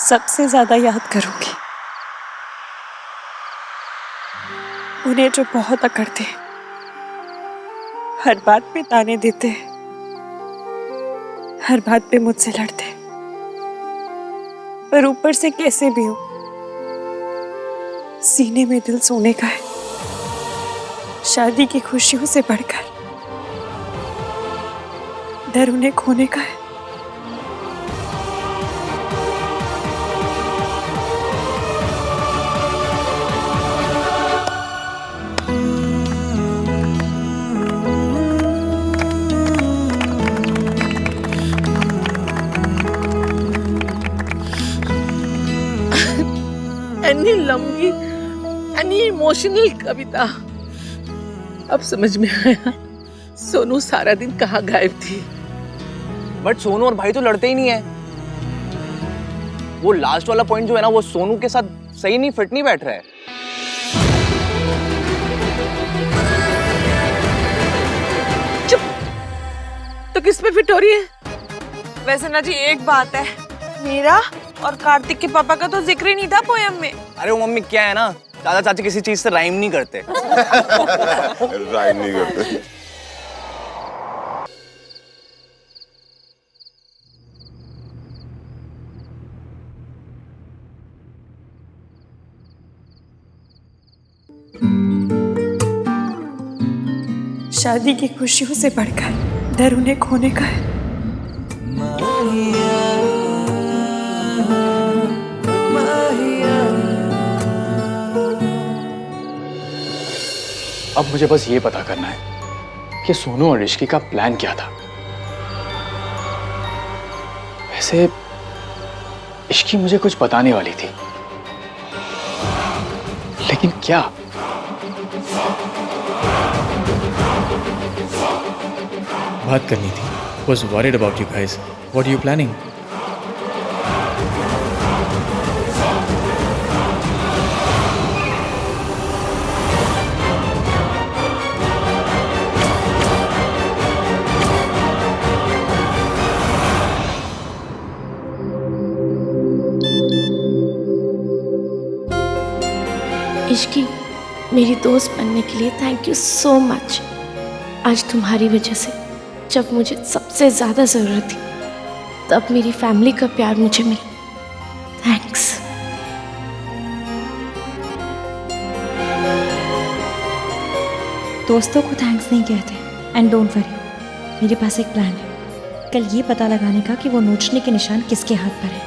सबसे ज्यादा याद करूंगी उन्हें जो बहुत अकड़ते, हर बात पे ताने देते, हर बात पे मुझसे लड़ते, पर ऊपर से कैसे भी हो सीने में दिल सोने का है। शादी की खुशियों से बढ़कर डर उन्हें खोने का है। एनी लंबी एनी इमोशनल कविता। अब समझ में आया सोनू सारा दिन कहाँ गायब थी। बट सोनू और भाई तो लड़ते ही नहीं है। वो लास्ट वाला पॉइंट जो है ना, वो सोनू के साथ सही नहीं फिट नहीं बैठ रहा है। चुप, तो किस पे फिट हो रही है? वैसे ना जी एक बात है, मेरा और कार्तिक के पापा का तो जिक्र ही नहीं था पोयम में। अरे वो मम्मी क्या है ना, दादा चाची किसी चीज से राइम नहीं करते। राइम नहीं करते। शादी की खुशियों से बढ़कर डर उन्हें खोने का है। अब मुझे बस ये पता करना है कि सोनू और ऋषि का प्लान क्या था। वैसे इश्की मुझे कुछ बताने वाली थी, लेकिन क्या? बात करनी थी। Was worried about you guys. What are you planning? Ishki, मेरी दोस्त बनने के लिए थैंक यू सो मच। आज तुम्हारी वजह से जब मुझे सबसे ज़्यादा ज़रूरत थी, तब मेरी फैमिली का प्यार मुझे मिला। थैंक्स। दोस्तों को थैंक्स नहीं कहते। एंड डोंट वरी, मेरे पास एक प्लान है कल ये पता लगाने का कि वो नोचने के निशान किसके हाथ पर है।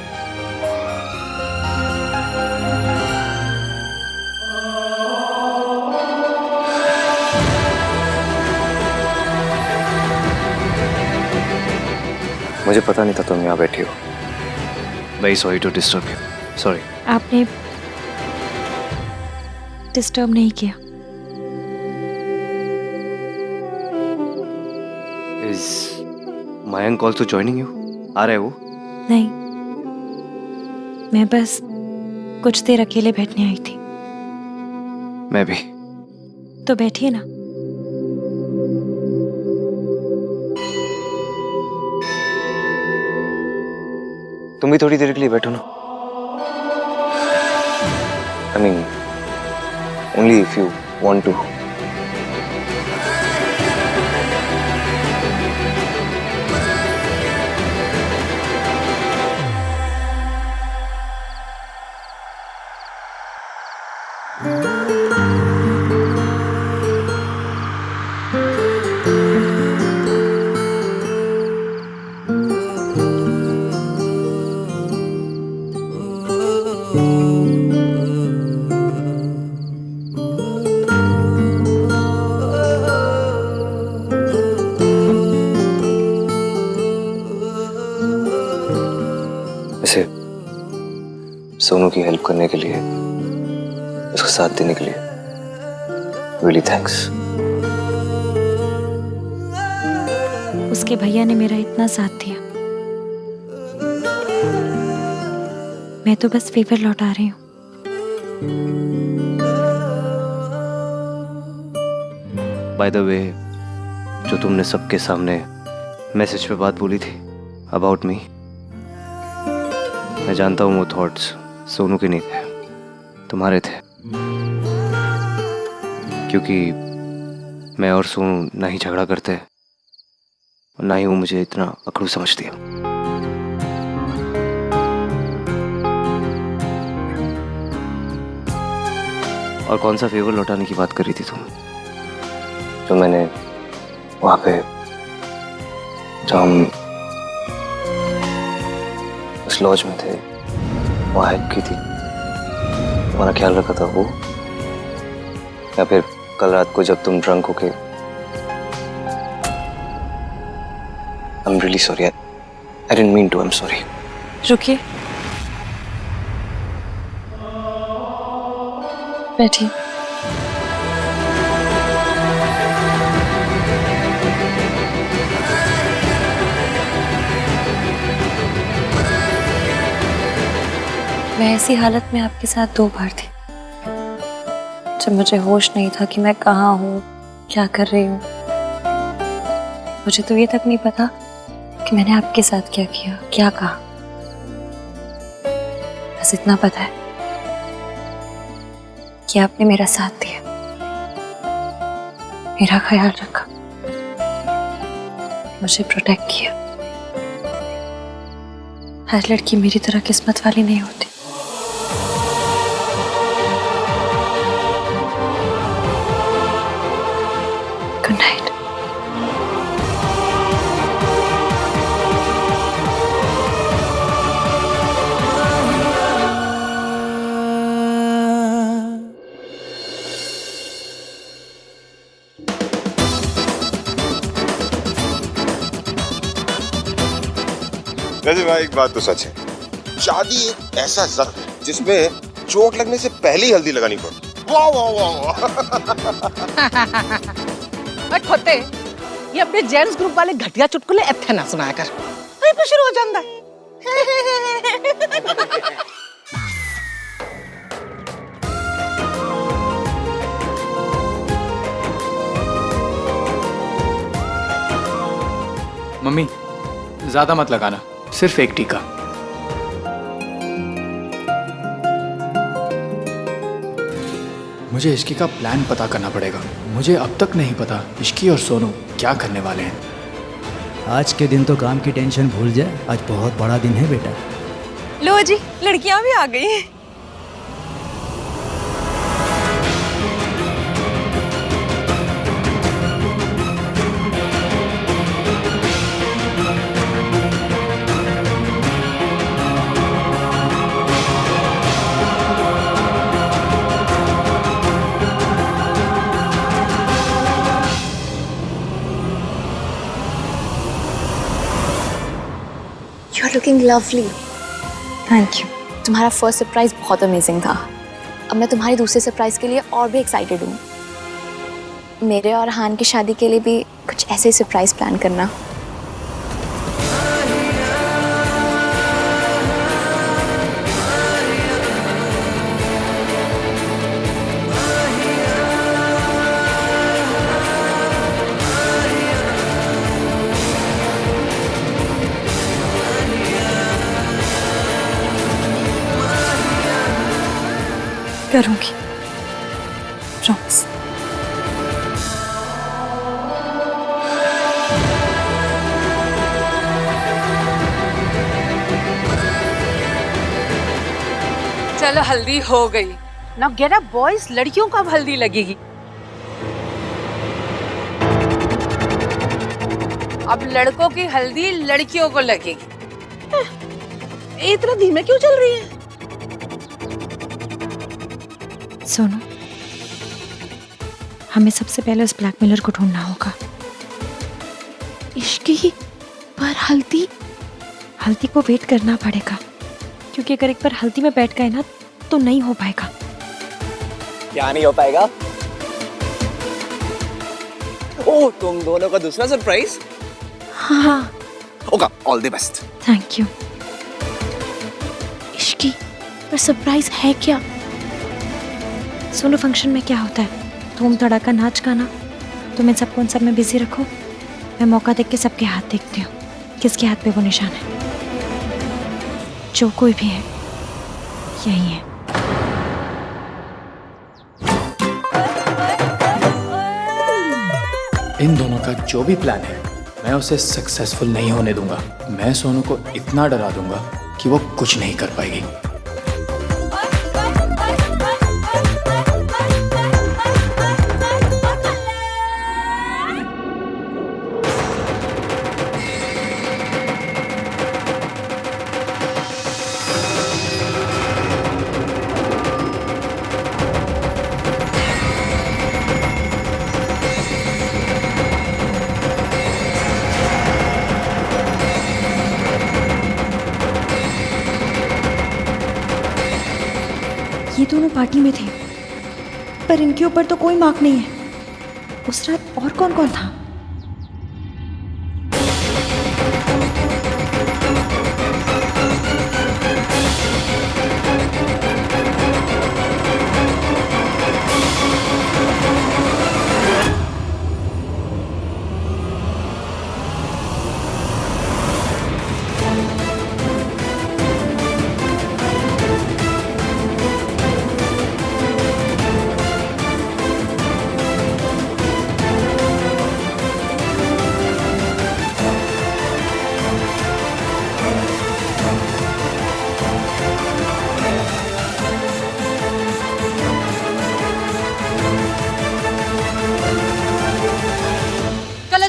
मुझे पता नहीं था तुम यहाँ बैठी हो। Very sorry to disturb you. Sorry. आपने डिस्टर्ब नहीं किया। Is Mayank also joining you? आ रहा है वो? नहीं, मैं बस कुछ देर अकेले बैठने आई थी। मैं भी। तो बैठिए ना। तुम भी थोड़ी देर के लिए बैठो ना। I mean only if you want to. वैसे सोनू की हेल्प करने के लिए, उसका साथ देने के लिए रियली थैंक्स। उसके भैया ने मेरा इतना साथ दिया, मैं तो बस फेवर लौटा रही हूँ। बाय द वे, जो तुमने सबके सामने मैसेज पे बात बोली थी अबाउट मी, मैं जानता हूँ वो थॉट्स सोनू के नहीं थे, तुम्हारे थे। क्योंकि मैं और सोनू ना ही झगड़ा करते और ना ही वो मुझे इतना अकड़ू समझती है। और कौन सा फेवर लौटाने की बात कर रही थी तुम, जो मैंने वहां पे जब हम उस लॉज में थे वहां हेल्प की थी, तुम्हारा ख्याल रखा था वो, या फिर कल रात को जब तुम ड्रंक होके? I am really sorry, I didn't mean to, I am sorry. रुकिए, बैठिए। मैं ऐसी हालत में आपके साथ 2 बार थी, जब मुझे होश नहीं था कि मैं कहाँ हूँ, क्या कर रही हूँ। मुझे तो ये तक नहीं पता कि मैंने आपके साथ क्या किया, क्या कहा। बस इतना पता है कि आपने मेरा साथ दिया, मेरा ख्याल रखा, मुझे प्रोटेक्ट किया। हर लड़की मेरी तरह किस्मत वाली नहीं होती। Good night. वैसे भाई एक बात तो सच है, शादी एक ऐसा जख्म है जिसमें चोट लगने से पहले ही हल्दी लगानी पड़ती। वाह वाह वाह वाह। खोते ये अपने जेंट्स ग्रुप वाले घटिया चुटकुले इत्थे ना सुनाया कर, वहीं पे शुरू हो जाता है। मम्मी ज्यादा मत लगाना, सिर्फ एक टीका। मुझे इश्की का प्लान पता करना पड़ेगा। मुझे अब तक नहीं पता इश्की और सोनू क्या करने वाले हैं। आज के दिन तो काम की टेंशन भूल जाए, आज बहुत बड़ा दिन है बेटा। लो जी, लड़कियां भी आ गई हैं। You are looking lovely. Thank you. तुम्हारा फर्स्ट सरप्राइज बहुत अमेजिंग था। अब मैं तुम्हारी दूसरे सरप्राइज के लिए और भी एक्साइटेड हूँ। मेरे और हान की शादी के लिए भी कुछ ऐसे ही सरप्राइज प्लान करना। करूंगी, प्रॉमिस। चलो हल्दी हो गई। नाउ गेट अप बॉयज, लड़कियों को अब हल्दी लगेगी। अब लड़कों की हल्दी लड़कियों को लगेगी। इतना धीमे क्यों चल रही है? सोनू, हमें सबसे पहले उस ब्लैकमेलर को ढूंढना होगा। इश्की पर हल्दी को वेट करना पड़ेगा, क्योंकि अगर एक बार हल्दी में बैठ गए ना तो नहीं हो पाएगा। क्या नहीं हो पाएगा? ओह, तुम दोनों का दूसरा सरप्राइज? हाँ। होगा, all the best. Thank you. Ishki, पर सरप्राइज है क्या? सोनू, फंक्शन में क्या होता है? धूम धड़ाका नाच गाना। तुम इन सबको उन सब में बिजी रखो, मैं मौका देख के सबके हाथ देखती हूँ, किसके हाथ पे वो निशान है। जो कोई भी है यही है। इन दोनों का जो भी प्लान है मैं उसे सक्सेसफुल नहीं होने दूंगा। मैं सोनू को इतना डरा दूंगा कि वो कुछ नहीं कर पाएगी। ये दोनों पार्टी में थे पर इनके ऊपर तो कोई मार्क नहीं है। उस रात और कौन कौन था?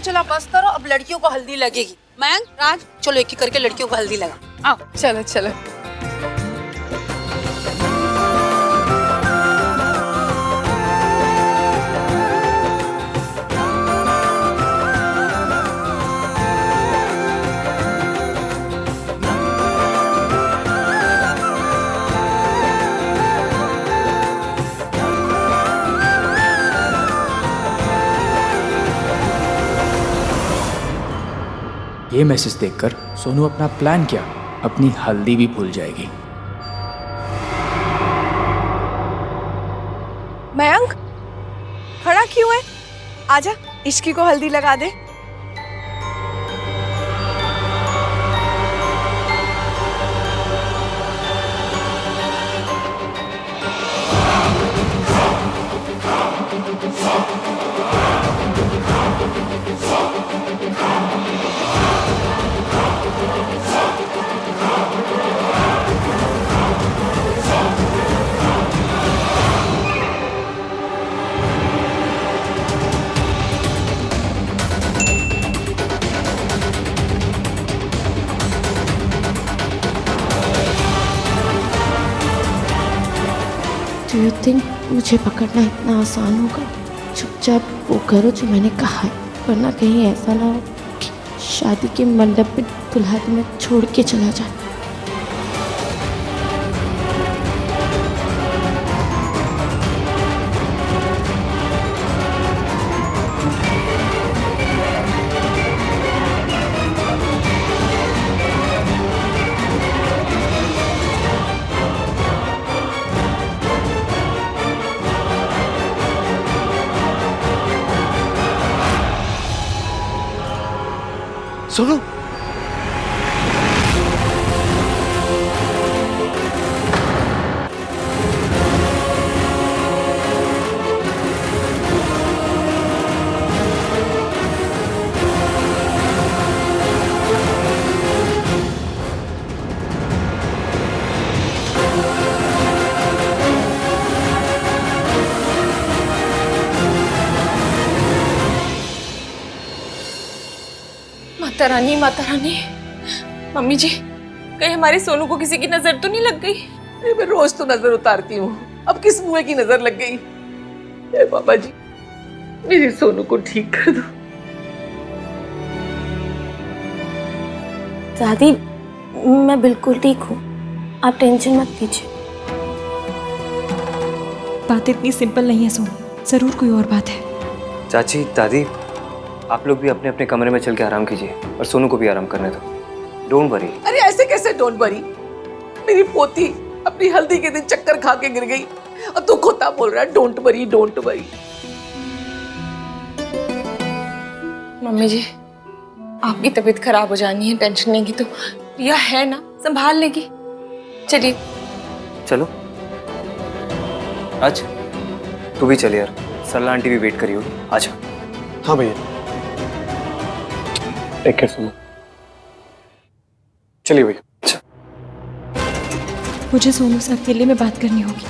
चलो बस करो, अब लड़कियों को हल्दी लगेगी। मयंक, राज, चलो एक एक करके लड़कियों को हल्दी लगा। आओ चलो चलो। ये मैसेज देखकर सोनू अपना प्लान क्या, अपनी हल्दी भी भूल जाएगी। मयंक, खड़ा क्यों है? आजा, इश्की को हल्दी लगा दे। Do you think मुझे पकड़ना इतना आसान होगा? चुपचाप वो करो जो मैंने कहा है, वरना कहीं ऐसा ना हो कि शादी के मंडप पे दुल्हा तुम्हें छोड़ के चला जाए। सोनू, माता रानी, मम्मी जी, कहीं हमारे सोनू को किसी की नजर तो नहीं लग गई? अरे मैं रोज तो नजर उतारती हूँ, अब किस मुँह की नजर लग गई? ए बाबा जी, मेरे सोनू को ठीक कर दो। दादी, मैं बिल्कुल ठीक हूँ, आप टेंशन मत लीजिए। बात इतनी सिंपल नहीं है सोनू, जरूर कोई और बात है। चाची, दादी, आप लोग भी अपने अपने कमरे में चल के आराम कीजिए और सोनू को भी आराम करने दो। Don't worry. अरे ऐसे कैसे डोंट वरी? मेरी पोती अपनी हल्दी के दिन चक्कर खा के गिर गई और तू खोता बोल रहा है don't worry don't worry. Mummy जी, आपकी तबीयत खराब हो जानी है, टेंशन लेंगी तो रिया है ना, संभाल लेगी। चलिए। चलो आज तू भी चल यार, सरला आंटी भी वेट करी होगी। आजा। हाँ भैया, टेक केयर सोनू। चलिए भैया। मुझे सोनू से अकेले में बात करनी होगी।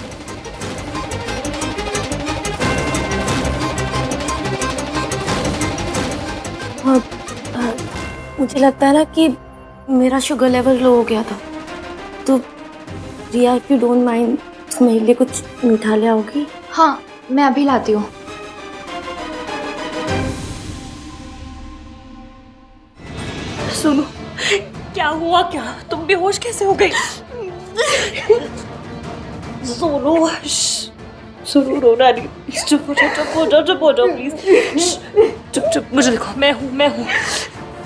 मुझे लगता है ना कि मेरा शुगर लेवल लो हो गया था, तो रिया इफ यू डोंट माइंड मेरे लिए कुछ मीठा ले आओगी? हाँ, मैं अभी लाती हूँ। सुनो, क्या हुआ? क्या तुम बेहोश कैसे हो गई? सोनू, सुनो, रोना नहीं। प्लीज चुप हो जाओ प्लीज। चुप, मुझे देखो, मैं हूँ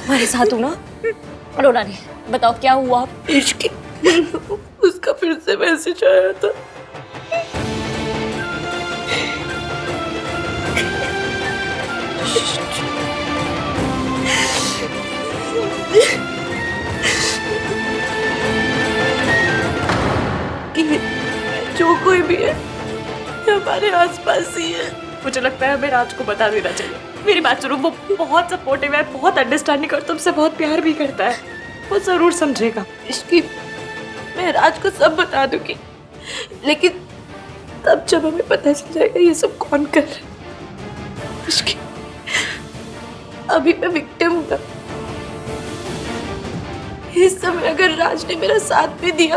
तुम्हारे साथ हूँ ना। रोना नहीं। बताओ क्या हुआ? इश्क उसका फिर से मैसेज आया था। जो कोई भी है हमारे आसपास ही है। मुझे लगता है हमें राज को बता देना चाहिए। मेरी बात सुनो, वो बहुत सपोर्टिव है, बहुत अंडरस्टैंडिंग और तुमसे बहुत प्यार भी करता है। वो जरूर समझेगा। इसकी मैं राज को सब बता दूंगी, लेकिन तब जब हमें पता चल जाएगा ये सब कौन कर रहा है। इसकी अभी मैं विक्टिम हूँ ना। इस समय अगर राज ने मेरा साथ भी दिया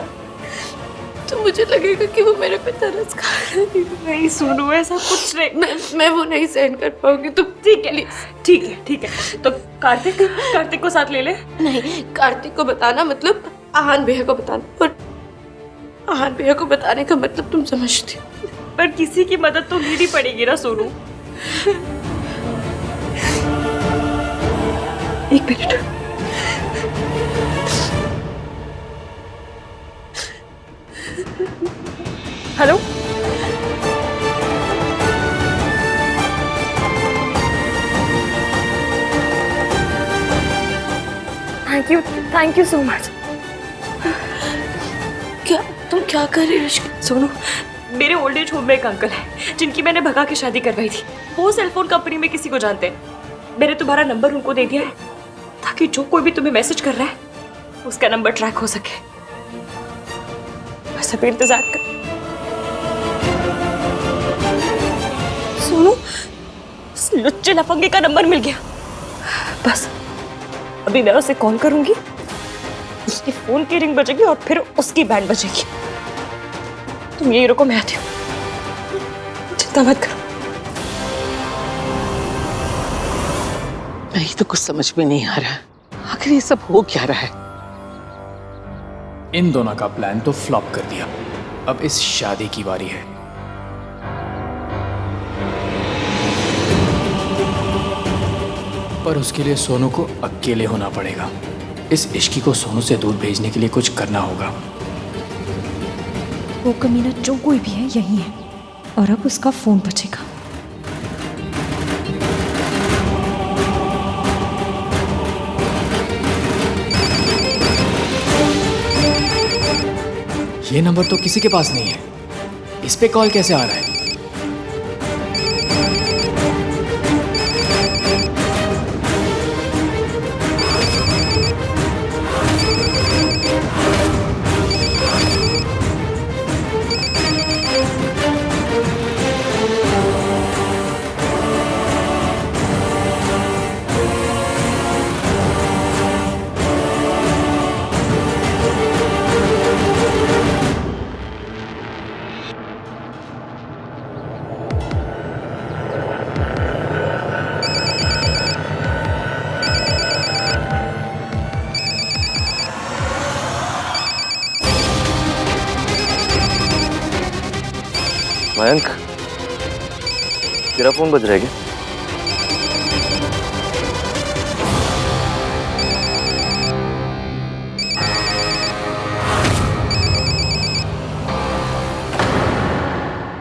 तो मुझे लगेगा कि वो मेरे पे तरस खा रहा है। नहीं सुनो, ऐसा कुछ नहीं। मैं वो नहीं सहन कर पाऊंगी। तुम ठीक है। तो कार्तिक को साथ ले ले। नहीं, कार्तिक को बताना मतलब आहान भैया को बताना, और आहान भैया को बताने का मतलब तुम समझती हो। पर किसी की मदद तो लेनी पड़ेगी ना सोनू। एक minute. Hello, thank you so much. तुम क्या कर रही हो? सोनू, मेरे ओल्ड एज होम में एक अंकल है जिनकी मैंने भगा के शादी करवाई थी। वो सेलफोन कंपनी में किसी को जानते हैं। मैंने तुम्हारा नंबर उनको दे दिया है ताकि जो कोई भी तुम्हें मैसेज कर रहा है उसका नंबर ट्रैक हो सके। बस अभी इंतजार कर। सोनू, उस लुच्चे लफंगे का नंबर मिल गया। बस अभी मैं उसे कॉल करूंगी, उसके फोन की रिंग बजेगी और फिर उसकी बैंड बजेगी। तुम यही रुको, मैं आती हूँ। चिंता मत करो। नहीं तो कुछ समझ में नहीं आ रहा, आखिर ये सब हो क्या रहा है? इन दोनों का प्लान तो फ्लॉप कर दिया। अब इस शादी की बारी है। पर उसके लिए सोनू को अकेले होना पड़ेगा। इस इश्की को सोनू से दूर भेजने के लिए कुछ करना होगा। वो कमीना जो कोई भी है यही है, और अब उसका फोन बजेगा। ये नंबर तो किसी के पास नहीं है। इस पे कॉल कैसे आ रहा है? मयंक, तेरा फोन बज रहा है क्या?